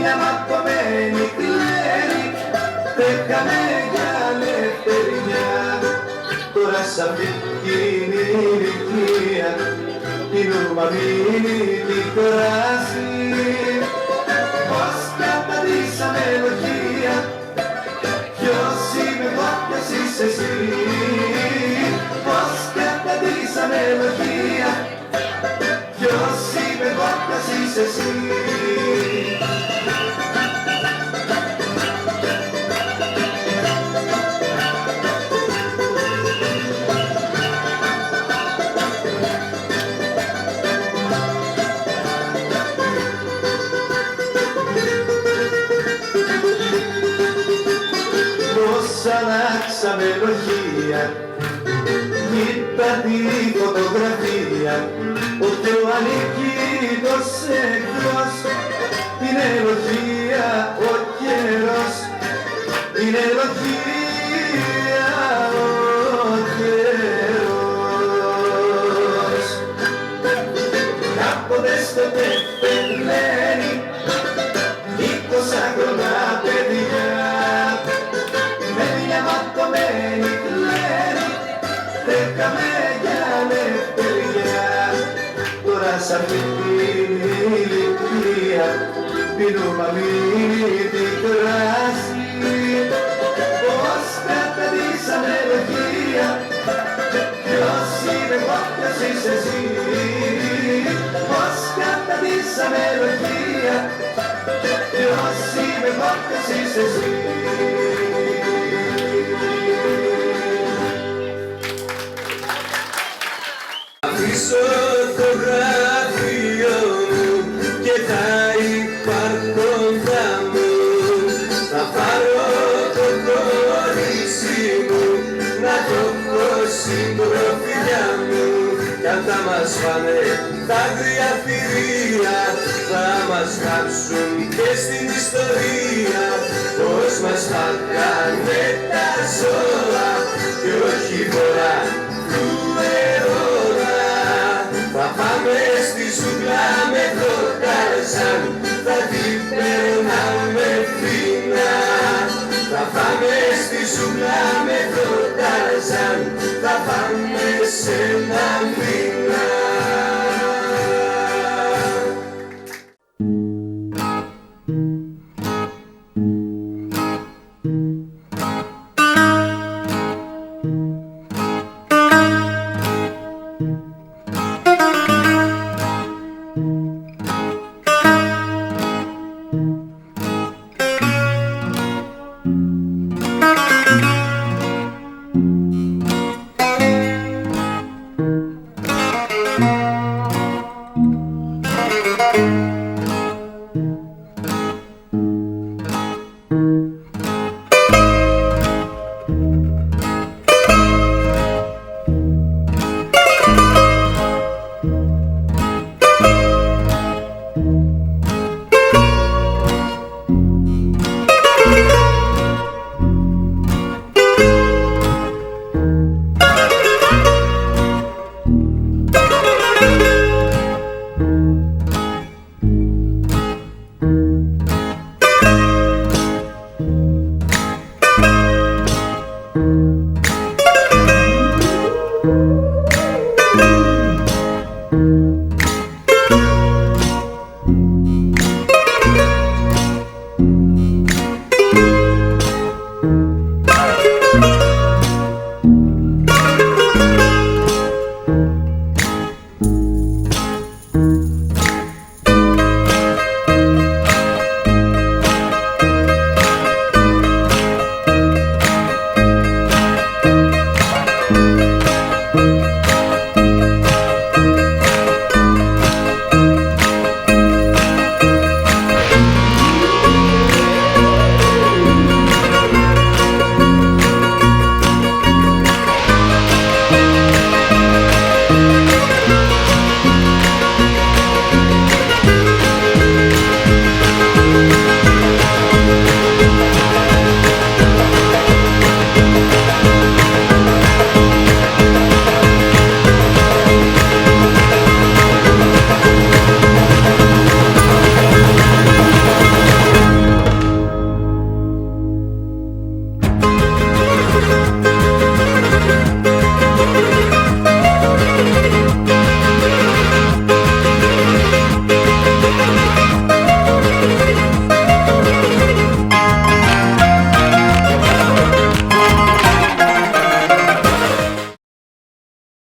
μια ματωμένη κλαίει, τρέχαμε για ελευθεριά. Τώρα σ' αυτή την ηλικία πίνουμε αμήνυτη κράση. Πώς καταντήσαμε λογία, ποιος είμαι εγώ, ποιος είσαι εσύ. Πώς καταντήσαμε λογία, ποιος είμαι εγώ, ποιος είσαι εσύ. Αλλάξαμε λογία, κοίτα τη φωτογραφία, ο πιο ανίκητος εχθρός είναι λογία, ο καιρός είναι λογία, ο καιρός. Κάποτε στο πεθαίνει 20 χρονά παιδιά, ματωμένη κλαίει, τρέχαμε για ελευθεριά. Τώρα σ' αυτή την ηλικία πίνουμε αμήνυτη κράση. Πώς καταντήσαμε λογία, ποιος είμαι εγώ, ποιος είσαι εσύ. Πώς καταντήσαμε λογία, ποιος είμαι εγώ, ποιος είσαι εσύ. Αφήσω το γραφείο μου και θα υπάρχοντα μου. Θα πάρω το κορίτσι μου να το έχω συντροφιά μου. Κι αν θα μας φάνε τα άγρια θηρία, θα μας γράψουν και στην ιστορία πως μας φάγανε τα ζώα και όχι βορρά του αιώνα. Θα πάμε στη ζούγκλα με το Ταρζάν, θα την περνάμε φίνα. Θα πάμε στη ζούγκλα με το Ταρζάν, θα πάμε σε έναν